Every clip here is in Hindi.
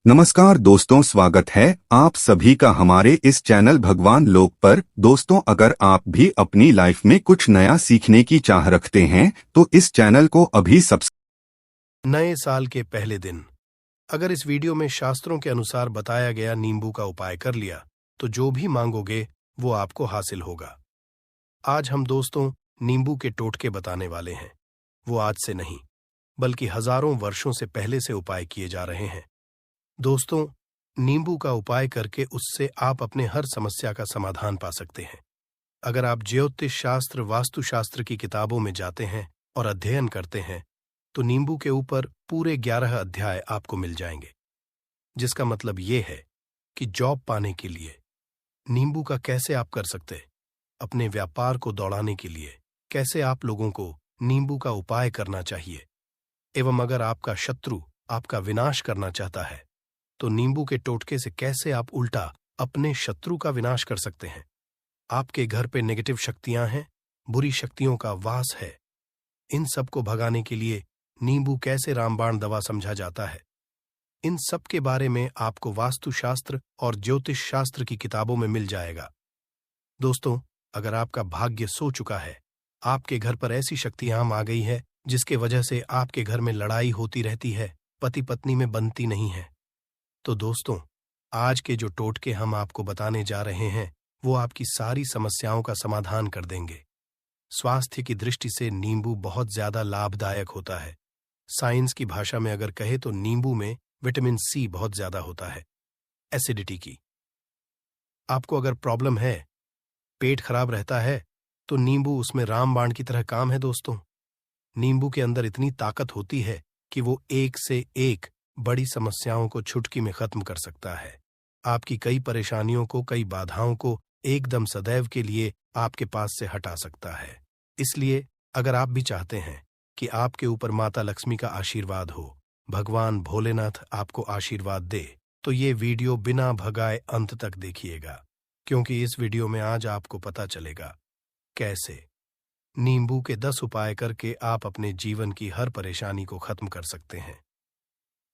नमस्कार दोस्तों, स्वागत है आप सभी का हमारे इस चैनल भगवान लोक पर। दोस्तों, अगर आप भी अपनी लाइफ में कुछ नया सीखने की चाह रखते हैं तो इस चैनल को अभी सब्सक्राइब। नए साल के पहले दिन अगर इस वीडियो में शास्त्रों के अनुसार बताया गया नींबू का उपाय कर लिया तो जो भी मांगोगे वो आपको हासिल होगा। आज हम दोस्तों नींबू के टोटके बताने वाले हैं। वो आज से नहीं बल्कि हजारों वर्षों से पहले से उपाय किए जा रहे हैं। दोस्तों, नींबू का उपाय करके उससे आप अपने हर समस्या का समाधान पा सकते हैं। अगर आप ज्योतिष शास्त्र, वास्तुशास्त्र की किताबों में जाते हैं और अध्ययन करते हैं तो नींबू के ऊपर पूरे 11 अध्याय आपको मिल जाएंगे, जिसका मतलब ये है कि जॉब पाने के लिए नींबू का कैसे आप कर सकते, अपने व्यापार को दौड़ाने के लिए कैसे आप लोगों को नींबू का उपाय करना चाहिए, एवं अगर आपका शत्रु आपका विनाश करना चाहता है तो नींबू के टोटके से कैसे आप उल्टा अपने शत्रु का विनाश कर सकते हैं। आपके घर पे नेगेटिव शक्तियां हैं, बुरी शक्तियों का वास है, इन सब को भगाने के लिए नींबू कैसे रामबाण दवा समझा जाता है, इन सब के बारे में आपको वास्तुशास्त्र और ज्योतिष शास्त्र की किताबों में मिल जाएगा। दोस्तों, अगर आपका भाग्य सो चुका है, आपके घर पर ऐसी शक्तियां आ गई है जिसके वजह से आपके घर में लड़ाई होती रहती है, पति पत्नी में बनती नहीं है, तो दोस्तों आज के जो टोटके हम आपको बताने जा रहे हैं वो आपकी सारी समस्याओं का समाधान कर देंगे। स्वास्थ्य की दृष्टि से नींबू बहुत ज्यादा लाभदायक होता है। साइंस की भाषा में अगर कहे तो नींबू में विटामिन सी बहुत ज्यादा होता है एसिडिटी की। आपको अगर प्रॉब्लम है, पेट खराब रहता है, तो नींबू उसमें रामबाण की तरह काम है। दोस्तों, नींबू के अंदर इतनी ताकत होती है कि वो एक से एक बड़ी समस्याओं को चुटकी में खत्म कर सकता है। आपकी कई परेशानियों को, कई बाधाओं को एकदम सदैव के लिए आपके पास से हटा सकता है। इसलिए अगर आप भी चाहते हैं कि आपके ऊपर माता लक्ष्मी का आशीर्वाद हो, भगवान भोलेनाथ आपको आशीर्वाद दे, तो ये वीडियो बिना भगाए अंत तक देखिएगा, क्योंकि इस वीडियो में आज आपको पता चलेगा कैसे नींबू के 10 उपाय करके आप अपने जीवन की हर परेशानी को खत्म कर सकते हैं।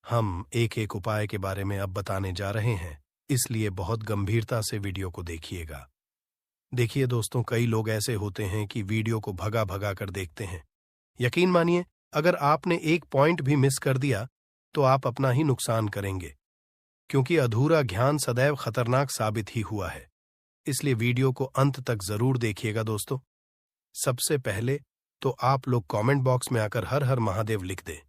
हम एक एक उपाय के बारे में अब बताने जा रहे हैं, इसलिए बहुत गंभीरता से वीडियो को देखिएगा। देखिए दोस्तों, कई लोग ऐसे होते हैं कि वीडियो को भगा भगा कर देखते हैं। यकीन मानिए, अगर आपने एक पॉइंट भी मिस कर दिया तो आप अपना ही नुकसान करेंगे, क्योंकि अधूरा ज्ञान सदैव खतरनाक साबित ही हुआ है। इसलिए वीडियो को अंत तक जरूर देखिएगा। दोस्तों, सबसे पहले तो आप लोग कमेंट बॉक्स में आकर हर हर महादेव लिख दें,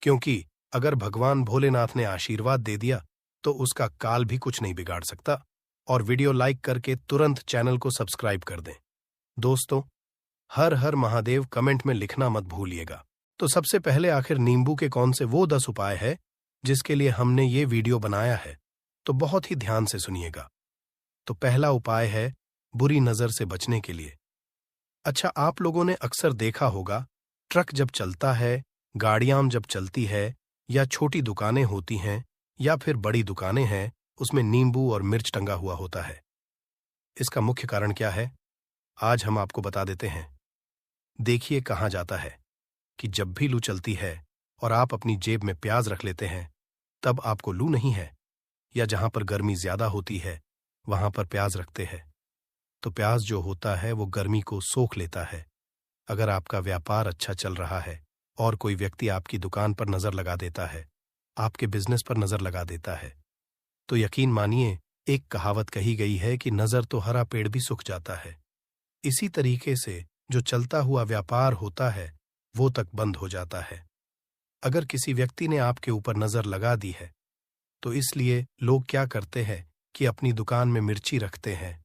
क्योंकि अगर भगवान भोलेनाथ ने आशीर्वाद दे दिया तो उसका काल भी कुछ नहीं बिगाड़ सकता। और वीडियो लाइक करके तुरंत चैनल को सब्सक्राइब कर दें। दोस्तों, हर हर महादेव कमेंट में लिखना मत भूलिएगा। तो सबसे पहले आखिर नींबू के कौन से वो 10 उपाय है जिसके लिए हमने ये वीडियो बनाया है, तो बहुत ही ध्यान से सुनिएगा। तो पहला उपाय है बुरी नजर से बचने के लिए। अच्छा, आप लोगों ने अक्सर देखा होगा, ट्रक जब चलता है, गाड़ियां जब चलती है, या छोटी दुकानें होती हैं या फिर बड़ी दुकानें हैं, उसमें नींबू और मिर्च टंगा हुआ होता है। इसका मुख्य कारण क्या है, आज हम आपको बता देते हैं। देखिए, कहा जाता है कि जब भी लू चलती है और आप अपनी जेब में प्याज रख लेते हैं तब आपको लू नहीं है, या जहां पर गर्मी ज्यादा होती है वहां पर प्याज रखते हैं तो प्याज जो होता है वो गर्मी को सोख लेता है। अगर आपका व्यापार अच्छा चल रहा है और कोई व्यक्ति आपकी दुकान पर नजर लगा देता है, आपके बिजनेस पर नजर लगा देता है, तो यकीन मानिए, एक कहावत कही गई है कि नजर तो हरा पेड़ भी सूख जाता है। इसी तरीके से जो चलता हुआ व्यापार होता है वो तक बंद हो जाता है। अगर किसी व्यक्ति ने आपके ऊपर नजर लगा दी है तो इसलिए लोग क्या करते हैं कि अपनी दुकान में मिर्ची रखते हैं।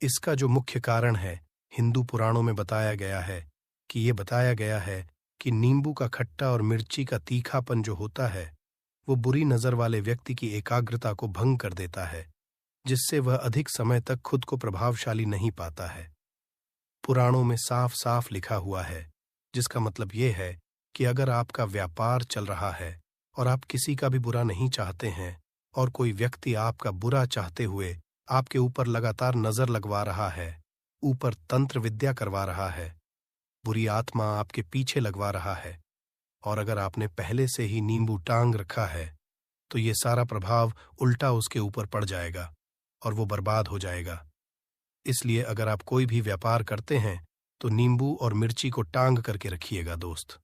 इसका जो मुख्य कारण है, हिंदू पुराणों में बताया गया है कि ये बताया गया है कि नींबू का खट्टा और मिर्ची का तीखापन जो होता है वो बुरी नजर वाले व्यक्ति की एकाग्रता को भंग कर देता है, जिससे वह अधिक समय तक खुद को प्रभावशाली नहीं पाता है। पुराणों में साफ साफ लिखा हुआ है, जिसका मतलब ये है कि अगर आपका व्यापार चल रहा है और आप किसी का भी बुरा नहीं चाहते हैं और कोई व्यक्ति आपका बुरा चाहते हुए आपके ऊपर लगातार नजर लगवा रहा है, ऊपर तंत्र विद्या करवा रहा है, बुरी आत्मा आपके पीछे लगवा रहा है, और अगर आपने पहले से ही नींबू टांग रखा है तो ये सारा प्रभाव उल्टा उसके ऊपर पड़ जाएगा और वो बर्बाद हो जाएगा। इसलिए अगर आप कोई भी व्यापार करते हैं तो नींबू और मिर्ची को टांग करके रखिएगा दोस्त।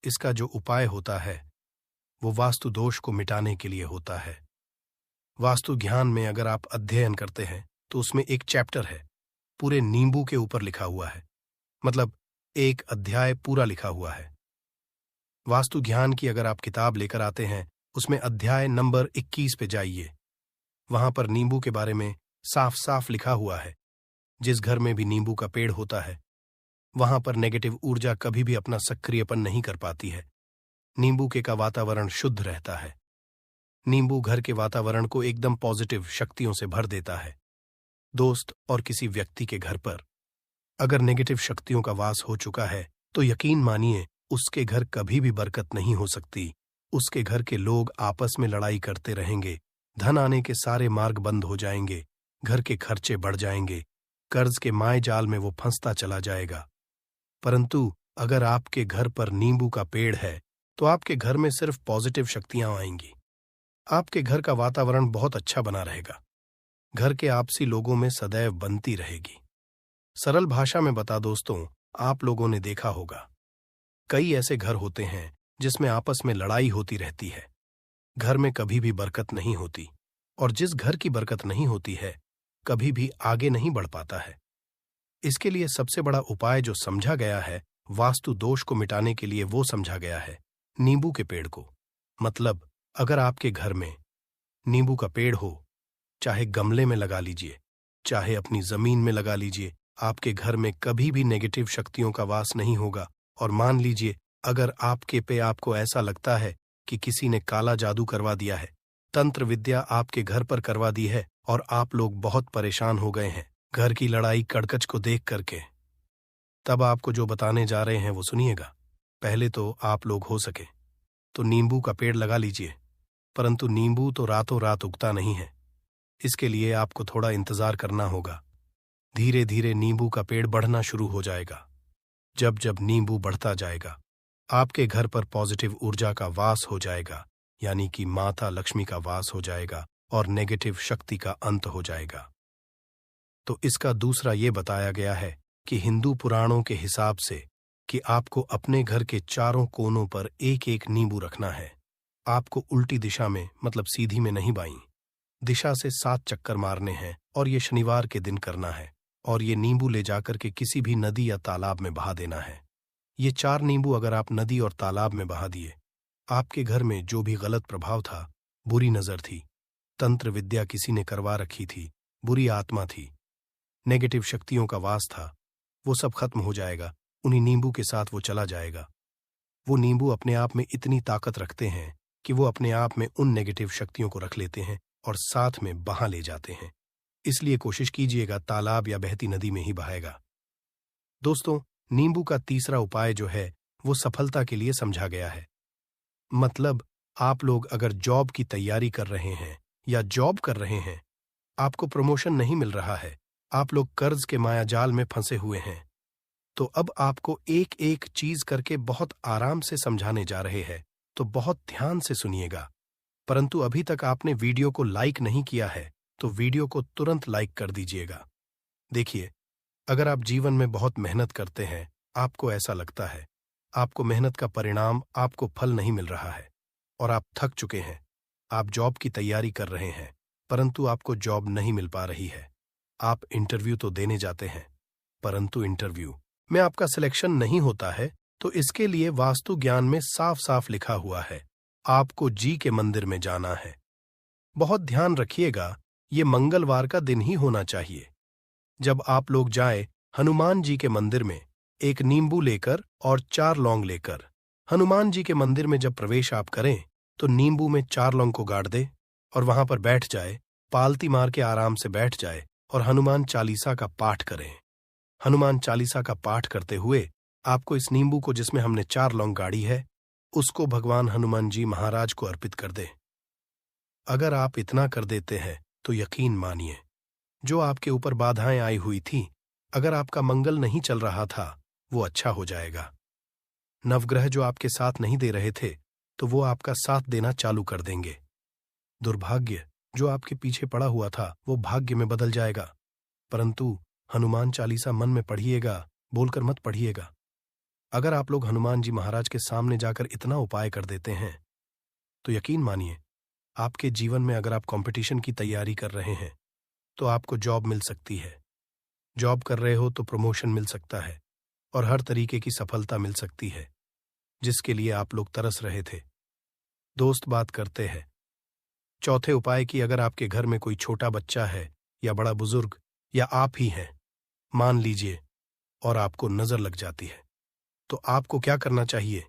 इसका जो उपाय होता है वो वास्तु दोष को मिटाने के लिए होता है। वास्तु ज्ञान में अगर आप अध्ययन करते हैं तो उसमें एक चैप्टर है, पूरे नींबू के ऊपर लिखा हुआ है, मतलब एक अध्याय पूरा लिखा हुआ है। वास्तु ज्ञान की अगर आप किताब लेकर आते हैं, उसमें अध्याय नंबर 21 पे जाइए। वहां पर नींबू के बारे में साफ साफ लिखा हुआ है। जिस घर में भी नींबू का पेड़ होता है वहां पर नेगेटिव ऊर्जा कभी भी अपना सक्रियपन नहीं कर पाती है। नींबू के का वातावरण शुद्ध रहता है। नींबू घर के वातावरण को एकदम पॉजिटिव शक्तियों से भर देता है। दोस्त, और किसी व्यक्ति के घर पर अगर नेगेटिव शक्तियों का वास हो चुका है तो यकीन मानिए उसके घर कभी भी बरकत नहीं हो सकती। उसके घर के लोग आपस में लड़ाई करते रहेंगे, धन आने के सारे मार्ग बंद हो जाएंगे, घर के खर्चे बढ़ जाएंगे, कर्ज के माय जाल में वो फंसता चला जाएगा। परंतु अगर आपके घर पर नींबू का पेड़ है तो आपके घर में सिर्फ पॉजिटिव शक्तियां आएंगी। आपके घर का वातावरण बहुत अच्छा बना रहेगा। घर के आपसी लोगों में सदैव बनती रहेगी। सरल भाषा में बता दोस्तों, आप लोगों ने देखा होगा कई ऐसे घर होते हैं जिसमें आपस में लड़ाई होती रहती है। घर में कभी भी बरकत नहीं होती, और जिस घर की बरकत नहीं होती है कभी भी आगे नहीं बढ़ पाता है। इसके लिए सबसे बड़ा उपाय जो समझा गया है वास्तु दोष को मिटाने के लिए, वो समझा गया है नींबू के पेड़ को। मतलब अगर आपके घर में नींबू का पेड़ हो, चाहे गमले में लगा लीजिए, चाहे अपनी जमीन में लगा लीजिए, आपके घर में कभी भी नेगेटिव शक्तियों का वास नहीं होगा। और मान लीजिए अगर आपके पे आपको ऐसा लगता है कि किसी ने काला जादू करवा दिया है, तंत्र विद्या आपके घर पर करवा दी है और आप लोग बहुत परेशान हो गए हैं घर की लड़ाई कड़कच को देख करके, तब आपको जो बताने जा रहे हैं वो सुनिएगा। पहले तो आप लोग हो सके तो नींबू का पेड़ लगा लीजिए, परंतु नींबू तो रातों रात उगता नहीं है। इसके लिए आपको थोड़ा इंतजार करना होगा। धीरे धीरे नींबू का पेड़ बढ़ना शुरू हो जाएगा। जब जब नींबू बढ़ता जाएगा आपके घर पर पॉजिटिव ऊर्जा का वास हो जाएगा, यानी कि माता लक्ष्मी का वास हो जाएगा और नेगेटिव शक्ति का अंत हो जाएगा। तो इसका दूसरा ये बताया गया है कि हिंदू पुराणों के हिसाब से कि आपको अपने घर के चारों कोनों पर एक एक नींबू रखना है। आपको उल्टी दिशा में, मतलब सीधी में नहीं, बाईं दिशा से 7 चक्कर मारने हैं और ये शनिवार के दिन करना है। और ये नींबू ले जाकर के किसी भी नदी या तालाब में बहा देना है। ये 4 नींबू अगर आप नदी और तालाब में बहा दिए, आपके घर में जो भी गलत प्रभाव था, बुरी नजर थी, तंत्र विद्या किसी ने करवा रखी थी, बुरी आत्मा थी, नेगेटिव शक्तियों का वास था, वो सब खत्म हो जाएगा। उन्हीं नींबू के साथ वो चला जाएगा। वो नींबू अपने आप में इतनी ताकत रखते हैं कि वो अपने आप में उन नेगेटिव शक्तियों को रख लेते हैं और साथ में बहा ले जाते हैं। इसलिए कोशिश कीजिएगा तालाब या बहती नदी में ही बहाएगा। दोस्तों, नींबू का तीसरा उपाय जो है वो सफलता के लिए समझा गया है। मतलब आप लोग अगर जॉब की तैयारी कर रहे हैं या जॉब कर रहे हैं, आपको प्रमोशन नहीं मिल रहा है, आप लोग कर्ज के मायाजाल में फंसे हुए हैं, तो अब आपको एक एक चीज करके बहुत आराम से समझाने जा रहे हैं, तो बहुत ध्यान से सुनिएगा। परंतु अभी तक आपने वीडियो को लाइक नहीं किया है तो वीडियो को तुरंत लाइक कर दीजिएगा। देखिए, अगर आप जीवन में बहुत मेहनत करते हैं, आपको ऐसा लगता है आपको मेहनत का परिणाम, आपको फल नहीं मिल रहा है और आप थक चुके हैं, आप जॉब की तैयारी कर रहे हैं परंतु आपको जॉब नहीं मिल पा रही है, आप इंटरव्यू तो देने जाते हैं परंतु इंटरव्यू में आपका सिलेक्शन नहीं होता है, तो इसके लिए वास्तु ज्ञान में साफ साफ लिखा हुआ है आपको जी के मंदिर में जाना है। बहुत ध्यान रखिएगा, ये मंगलवार का दिन ही होना चाहिए। जब आप लोग जाए हनुमान जी के मंदिर में, एक नींबू लेकर और 4 लौंग लेकर हनुमान जी के मंदिर में जब प्रवेश आप करें तो नींबू में 4 लौंग को गाड़ दे और वहां पर बैठ जाए, पालती मार के आराम से बैठ जाए और हनुमान चालीसा का पाठ करें। हनुमान चालीसा का पाठ करते हुए आपको इस नींबू को, जिसमें हमने 4 लौंग गाड़ी है, उसको भगवान हनुमान जी महाराज को अर्पित कर दे। अगर आप इतना कर देते हैं तो यकीन मानिए, जो आपके ऊपर बाधाएं आई हुई थी, अगर आपका मंगल नहीं चल रहा था, वो अच्छा हो जाएगा। नवग्रह जो आपके साथ नहीं दे रहे थे, तो वो आपका साथ देना चालू कर देंगे। दुर्भाग्य जो आपके पीछे पड़ा हुआ था वो भाग्य में बदल जाएगा। परंतु हनुमान चालीसा मन में पढ़िएगा, बोलकर मत पढ़िएगा। अगर आप लोग हनुमान जी महाराज के सामने जाकर इतना उपाय कर देते हैं तो यकीन मानिए, आपके जीवन में अगर आप कंपटीशन की तैयारी कर रहे हैं तो आपको जॉब मिल सकती है। जॉब कर रहे हो तो प्रमोशन मिल सकता है और हर तरीके की सफलता मिल सकती है जिसके लिए आप लोग तरस रहे थे। दोस्त बात करते हैं चौथे उपाय की। अगर आपके घर में कोई छोटा बच्चा है या बड़ा बुजुर्ग या आप ही हैं, मान लीजिए, और आपको नजर लग जाती है, तो आपको क्या करना चाहिए?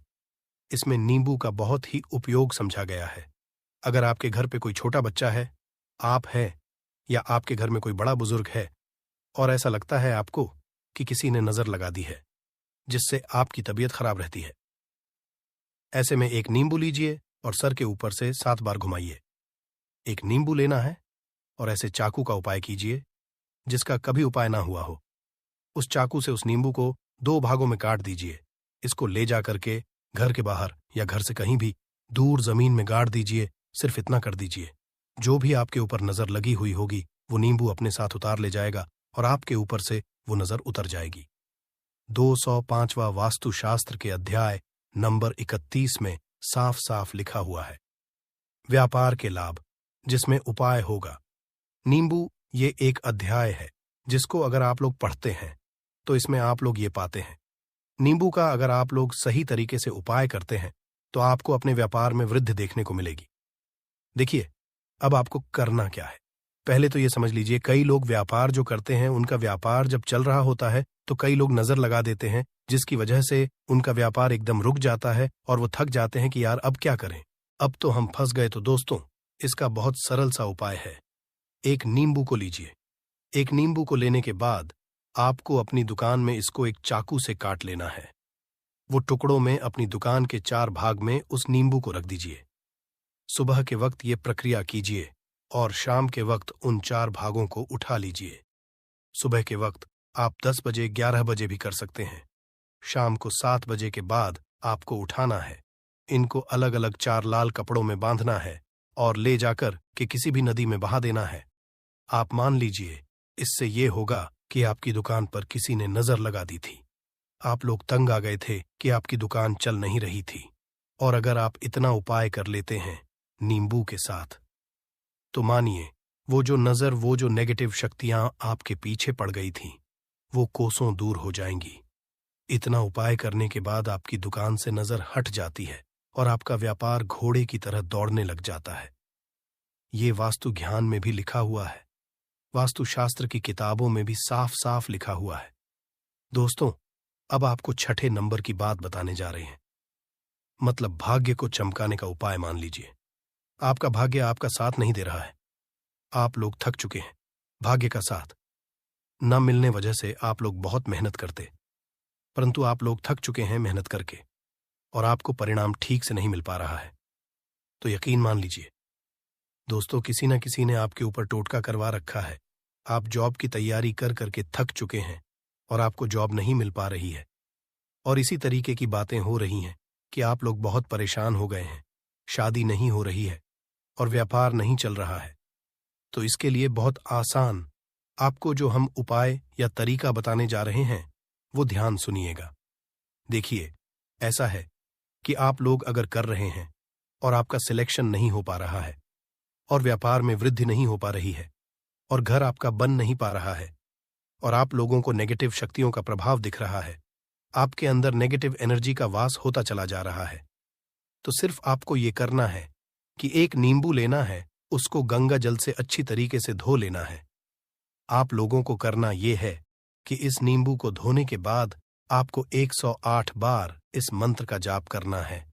इसमें नींबू का बहुत ही उपयोग समझा गया है। अगर आपके घर पे कोई छोटा बच्चा है, आप है, या आपके घर में कोई बड़ा बुजुर्ग है और ऐसा लगता है आपको कि किसी ने नजर लगा दी है जिससे आपकी तबीयत खराब रहती है, ऐसे में एक नींबू लीजिए और सर के ऊपर से 7 बार घुमाइए। एक नींबू लेना है और ऐसे चाकू का उपाय कीजिए जिसका कभी उपाय ना हुआ हो। उस चाकू से उस नींबू को 2 भागों में काट दीजिए। इसको ले जा करके घर के बाहर या घर से कहीं भी दूर जमीन में गाड़ दीजिए। सिर्फ इतना कर दीजिए, जो भी आपके ऊपर नजर लगी हुई होगी वो नींबू अपने साथ उतार ले जाएगा और आपके ऊपर से वो नजर उतर जाएगी। 205वां वास्तुशास्त्र के अध्याय नंबर 31 में साफ साफ लिखा हुआ है, व्यापार के लाभ, जिसमें उपाय होगा। नींबू ये एक अध्याय है जिसको अगर आप लोग पढ़ते हैं तो इसमें आप लोग ये पाते हैं, नींबू का अगर आप लोग सही तरीके से उपाय करते हैं तो आपको अपने व्यापार में वृद्धि देखने को मिलेगी। देखिए, अब आपको करना क्या है, पहले तो ये समझ लीजिए, कई लोग व्यापार जो करते हैं उनका व्यापार जब चल रहा होता है तो कई लोग नजर लगा देते हैं जिसकी वजह से उनका व्यापार एकदम रुक जाता है और वो थक जाते हैं कि यार अब क्या करें, अब तो हम फंस गए। तो दोस्तों, इसका बहुत सरल सा उपाय है। एक नींबू को लीजिए। एक नींबू को लेने के बाद आपको अपनी दुकान में इसको एक चाकू से काट लेना है। वो टुकड़ों में अपनी दुकान के 4 भाग में उस नींबू को रख दीजिए। सुबह के वक्त ये प्रक्रिया कीजिए और शाम के वक्त उन 4 भागों को उठा लीजिए। सुबह के वक्त आप 10 बजे 11 बजे भी कर सकते हैं। शाम को 7 बजे के बाद आपको उठाना है। इनको अलग अलग 4 लाल कपड़ों में बांधना है और ले जाकर के किसी भी नदी में बहा देना है। आप मान लीजिए, इससे ये होगा कि आपकी दुकान पर किसी ने नजर लगा दी थी, आप लोग तंग आ गए थे कि आपकी दुकान चल नहीं रही थी, और अगर आप इतना उपाय कर लेते हैं नींबू के साथ तो मानिए, वो जो नजर, वो जो नेगेटिव शक्तियां आपके पीछे पड़ गई थीं, वो कोसों दूर हो जाएंगी। इतना उपाय करने के बाद आपकी दुकान से नजर हट जाती है और आपका व्यापार घोड़े की तरह दौड़ने लग जाता है। ये वास्तु ज्ञान में भी लिखा हुआ है, वास्तुशास्त्र की किताबों में भी साफ साफ लिखा हुआ है। दोस्तों, अब आपको 6ठे नंबर की बात बताने जा रहे हैं, मतलब भाग्य को चमकाने का उपाय। मान लीजिए आपका भाग्य आपका साथ नहीं दे रहा है, आप लोग थक चुके हैं, भाग्य का साथ न मिलने वजह से आप लोग बहुत मेहनत करते, परंतु आप लोग थक चुके हैं मेहनत करके और आपको परिणाम ठीक से नहीं मिल पा रहा है। तो यकीन मान लीजिए दोस्तों, किसी न किसी ने आपके ऊपर टोटका करवा रखा है। आप जॉब की तैयारी कर करके थक चुके हैं और आपको जॉब नहीं मिल पा रही है, और इसी तरीके की बातें हो रही हैं कि आप लोग बहुत परेशान हो गए हैं, शादी नहीं हो रही है और व्यापार नहीं चल रहा है। तो इसके लिए बहुत आसान आपको जो हम उपाय या तरीका बताने जा रहे हैं वो ध्यान सुनिएगा। देखिए, ऐसा है कि आप लोग अगर कर रहे हैं और आपका सिलेक्शन नहीं हो पा रहा है और व्यापार में वृद्धि नहीं हो पा रही है और घर आपका बन नहीं पा रहा है और आप लोगों को नेगेटिव शक्तियों का प्रभाव दिख रहा है, आपके अंदर नेगेटिव एनर्जी का वास होता चला जा रहा है, तो सिर्फ आपको ये करना है कि एक नींबू लेना है, उसको गंगा जल से अच्छी तरीके से धो लेना है। आप लोगों को करना ये है कि इस नींबू को धोने के बाद आपको 108 बार इस मंत्र का जाप करना है।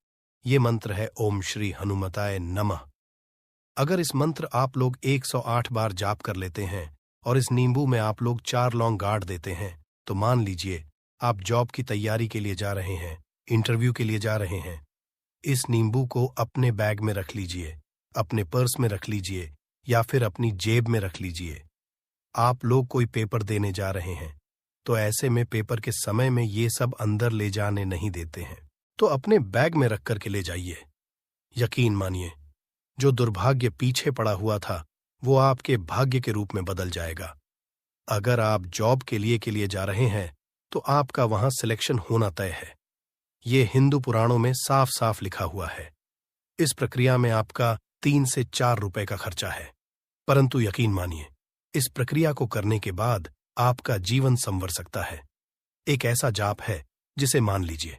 ये मंत्र है ओम श्री हनुमताय नमः। अगर इस मंत्र आप लोग 108 बार जाप कर लेते हैं और इस नींबू में आप लोग 4 लौंग गाड़ देते हैं, तो मान लीजिए आप जॉब की तैयारी के लिए जा रहे हैं, इंटरव्यू के लिए जा रहे हैं। इस नींबू को अपने बैग में रख लीजिए, अपने पर्स में रख लीजिए या फिर अपनी जेब में रख लीजिए। आप लोग कोई पेपर देने जा रहे हैं तो ऐसे में पेपर के समय में ये सब अंदर ले जाने नहीं देते हैं, तो अपने बैग में रख करके ले जाइए। यकीन मानिए, जो दुर्भाग्य पीछे पड़ा हुआ था वो आपके भाग्य के रूप में बदल जाएगा। अगर आप जॉब के लिए जा रहे हैं तो आपका वहां सिलेक्शन होना तय है। ये हिंदू पुराणों में साफ साफ लिखा हुआ है। इस प्रक्रिया में आपका 3 से 4 रुपए का खर्चा है, परंतु यकीन मानिए इस प्रक्रिया को करने के बाद आपका जीवन संवर सकता है। एक ऐसा जाप है जिसे मान लीजिए,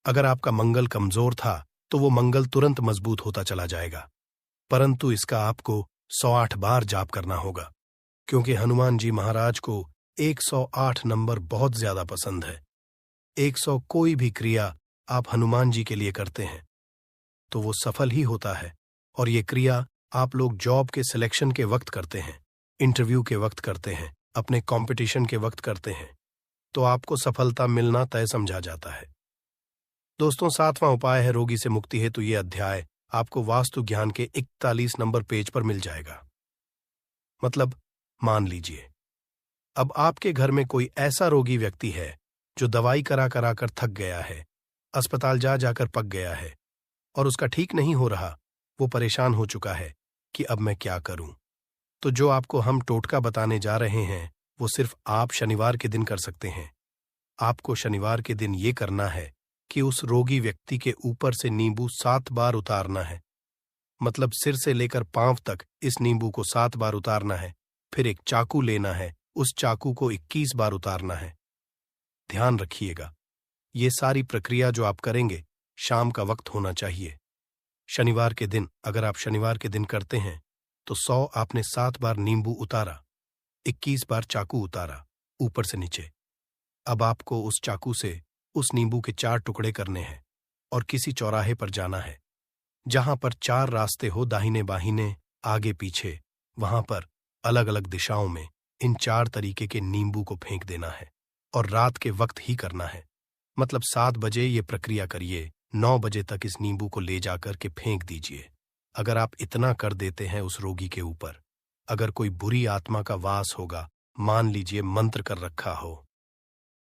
अगर आपका मंगल कमजोर था तो वो मंगल तुरंत मजबूत होता चला जाएगा, परंतु इसका आपको 108 बार जाप करना होगा, क्योंकि हनुमान जी महाराज को 108 नंबर बहुत ज्यादा पसंद है। 100 कोई भी क्रिया आप हनुमान जी के लिए करते हैं तो वो सफल ही होता है, और ये क्रिया आप लोग जॉब के सिलेक्शन के वक्त करते हैं, इंटरव्यू के वक्त करते हैं, अपने कंपटीशन के वक्त करते हैं, तो आपको सफलता मिलना तय समझा जाता है। दोस्तों, 7वां उपाय है रोगी से मुक्ति हेतु। ये अध्याय आपको वास्तु ज्ञान के 41 नंबर पेज पर मिल जाएगा। मतलब, मान लीजिए अब आपके घर में कोई ऐसा रोगी व्यक्ति है जो दवाई करा करा कर थक गया है, अस्पताल जा जाकर पक गया है और उसका ठीक नहीं हो रहा। वो परेशान हो चुका है कि अब मैं क्या करूं। तो जो आपको हम टोटका बताने जा रहे हैं वो सिर्फ आप शनिवार के दिन कर सकते हैं। आपको शनिवार के दिन ये करना है कि उस रोगी व्यक्ति के ऊपर से नींबू 7 बार उतारना है। मतलब सिर से लेकर पांव तक इस नींबू को 7 बार उतारना है। फिर एक चाकू लेना है, उस चाकू को 21 बार उतारना है। ध्यान रखिएगा, ये सारी प्रक्रिया जो आप करेंगे शाम का वक्त होना चाहिए। शनिवार के दिन, अगर आप शनिवार के दिन करते हैं तो 100 आपने 7 बार नींबू उतारा, 21 बार चाकू उतारा ऊपर से नीचे। अब आपको उस चाकू से उस नींबू के 4 टुकड़े करने हैं और किसी चौराहे पर जाना है जहां पर 4 रास्ते हो, दाहिने बाहिने, आगे पीछे। वहां पर अलग अलग दिशाओं में इन 4 तरीके के नींबू को फेंक देना है और रात के वक्त ही करना है। मतलब 7 बजे ये प्रक्रिया करिए, 9 बजे तक इस नींबू को ले जाकर के फेंक दीजिए। अगर आप इतना कर देते हैं उस रोगी के ऊपर, अगर कोई बुरी आत्मा का वास होगा, मान लीजिए मंत्र कर रखा हो,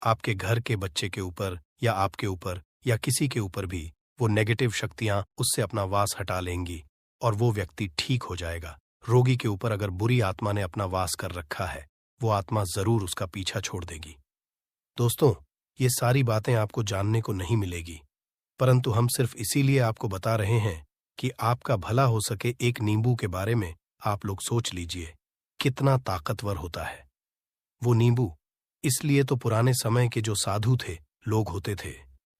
आपके घर के बच्चे के ऊपर या आपके ऊपर या किसी के ऊपर भी, वो नेगेटिव शक्तियां उससे अपना वास हटा लेंगी और वो व्यक्ति ठीक हो जाएगा। रोगी के ऊपर अगर बुरी आत्मा ने अपना वास कर रखा है, वो आत्मा जरूर उसका पीछा छोड़ देगी। दोस्तों, ये सारी बातें आपको जानने को नहीं मिलेगी, परंतु हम सिर्फ इसीलिए आपको बता रहे हैं कि आपका भला हो सके। एक नींबू के बारे में आप लोग सोच लीजिए कितना ताकतवर होता है वो नींबू। इसलिए तो पुराने समय के जो साधु थे, लोग होते थे,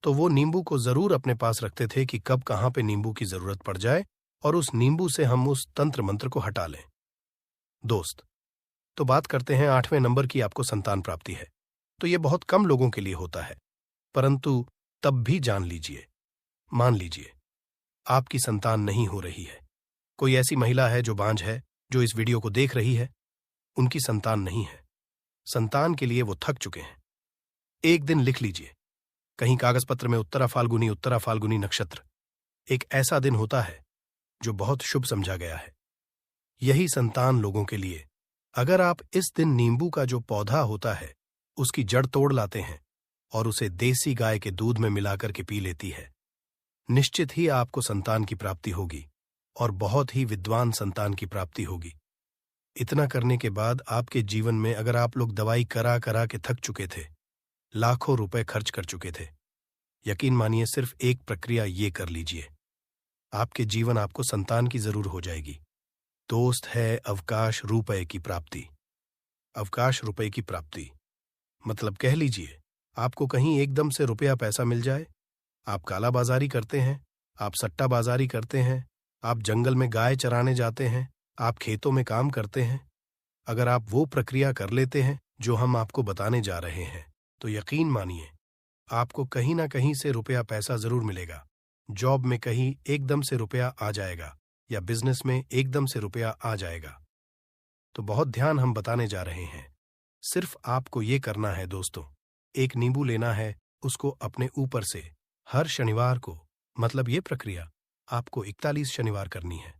तो वो नींबू को जरूर अपने पास रखते थे कि कब कहां पे नींबू की जरूरत पड़ जाए और उस नींबू से हम उस तंत्र मंत्र को हटा लें। दोस्त, तो बात करते हैं 8वें नंबर की। आपको संतान प्राप्ति है तो ये बहुत कम लोगों के लिए होता है, परंतु तब भी जान लीजिए, मान लीजिए आपकी संतान नहीं हो रही है। कोई ऐसी महिला है जो बांझ है, जो इस वीडियो को देख रही है, उनकी संतान नहीं है। संतान के लिए वो थक चुके हैं। एक दिन लिख लीजिए कहीं कागज पत्र में, उत्तरा फाल्गुनी नक्षत्र। एक ऐसा दिन होता है जो बहुत शुभ समझा गया है। यही संतान लोगों के लिए, अगर आप इस दिन नींबू का जो पौधा होता है उसकी जड़ तोड़ लाते हैं और उसे देसी गाय के दूध में मिलाकर के पी लेती है, निश्चित ही आपको संतान की प्राप्ति होगी और बहुत ही विद्वान संतान की प्राप्ति होगी। इतना करने के बाद आपके जीवन में, अगर आप लोग दवाई करा करा के थक चुके थे, लाखों रुपए खर्च कर चुके थे, यकीन मानिए सिर्फ एक प्रक्रिया ये कर लीजिए, आपके जीवन आपको संतान की जरूर हो जाएगी। दोस्त है अवकाश रुपए की प्राप्ति। अवकाश रुपए की प्राप्ति मतलब कह लीजिए आपको कहीं एकदम से रुपया पैसा मिल जाए। आप काला बाजारी करते हैं, आप सट्टा बाजारी करते हैं, आप जंगल में गाय चराने जाते हैं, आप खेतों में काम करते हैं। अगर आप वो प्रक्रिया कर लेते हैं जो हम आपको बताने जा रहे हैं, तो यकीन मानिए आपको कहीं ना कहीं से रुपया पैसा जरूर मिलेगा। जॉब में कहीं एकदम से रुपया आ जाएगा या बिजनेस में एकदम से रुपया आ जाएगा। तो बहुत ध्यान हम बताने जा रहे हैं। सिर्फ आपको ये करना है दोस्तों, एक नींबू लेना है, उसको अपने ऊपर से हर शनिवार को, मतलब ये प्रक्रिया आपको 41 शनिवार करनी है,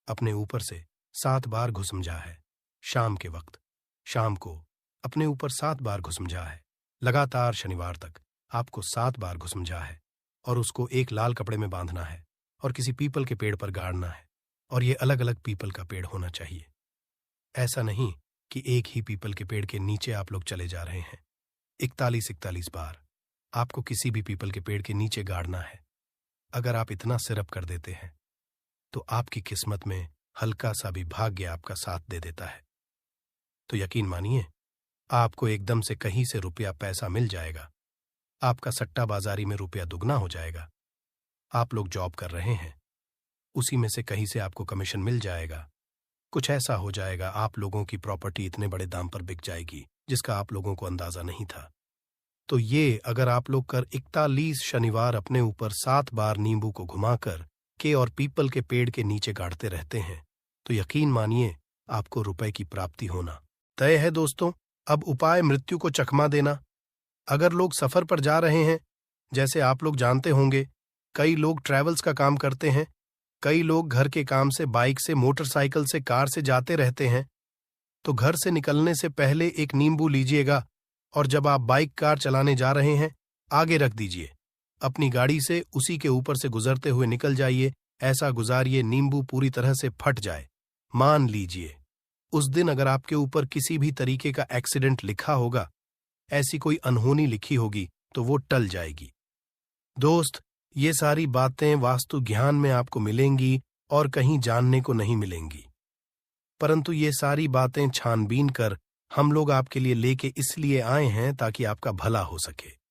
अपने ऊपर से 7 बार घुसमझा है। शाम के वक्त, शाम को अपने ऊपर 7 बार घुसमझा है। लगातार शनिवार तक आपको 7 बार घुसमझा है और उसको एक लाल कपड़े में बांधना है और किसी पीपल के पेड़ पर गाड़ना है और ये अलग अलग पीपल का पेड़ होना चाहिए। ऐसा नहीं कि एक ही पीपल के पेड़ के नीचे आप लोग चले जा रहे हैं। 41 बार आपको किसी भी पीपल के पेड़ के नीचे गाड़ना है। अगर आप इतना सिरप कर देते हैं तो आपकी किस्मत में हल्का सा भी भाग्य आपका साथ दे देता है। तो यकीन मानिए, आपको एकदम से कहीं से रुपया पैसा मिल जाएगा। आपका सट्टा बाजारी में रुपया दुगना हो जाएगा। आप लोग जॉब कर रहे हैं, उसी में से कहीं से आपको कमीशन मिल जाएगा। कुछ ऐसा हो जाएगा, आप लोगों की प्रॉपर्टी इतने बड़े दाम पर बिक जाएगी जिसका आप लोगों को अंदाजा नहीं था। तो ये अगर आप लोग कर 41 शनिवार अपने ऊपर 7 बार नींबू को घुमाकर के और पीपल के पेड़ के नीचे गाड़ते रहते हैं तो यकीन मानिए आपको रुपए की प्राप्ति होना तय है। दोस्तों, अब उपाय मृत्यु को चकमा देना। अगर लोग सफर पर जा रहे हैं, जैसे आप लोग जानते होंगे, कई लोग ट्रैवल्स का काम करते हैं, कई लोग घर के काम से बाइक से, मोटरसाइकिल से, कार से जाते रहते हैं, तो घर से निकलने से पहले एक नींबू लीजिएगा और जब आप बाइक कार चलाने जा रहे हैं आगे रख दीजिए। अपनी गाड़ी से उसी के ऊपर से गुजरते हुए निकल जाइए। ऐसा गुजारिए नींबू पूरी तरह से फट जाए। मान लीजिए उस दिन अगर आपके ऊपर किसी भी तरीके का एक्सीडेंट लिखा होगा, ऐसी कोई अनहोनी लिखी होगी, तो वो टल जाएगी। दोस्त, ये सारी बातें वास्तु ज्ञान में आपको मिलेंगी और कहीं जानने को नहीं मिलेंगी, परंतु ये सारी बातें छानबीन कर हम लोग आपके लिए लेके इसलिए आए हैं ताकि आपका भला हो सके।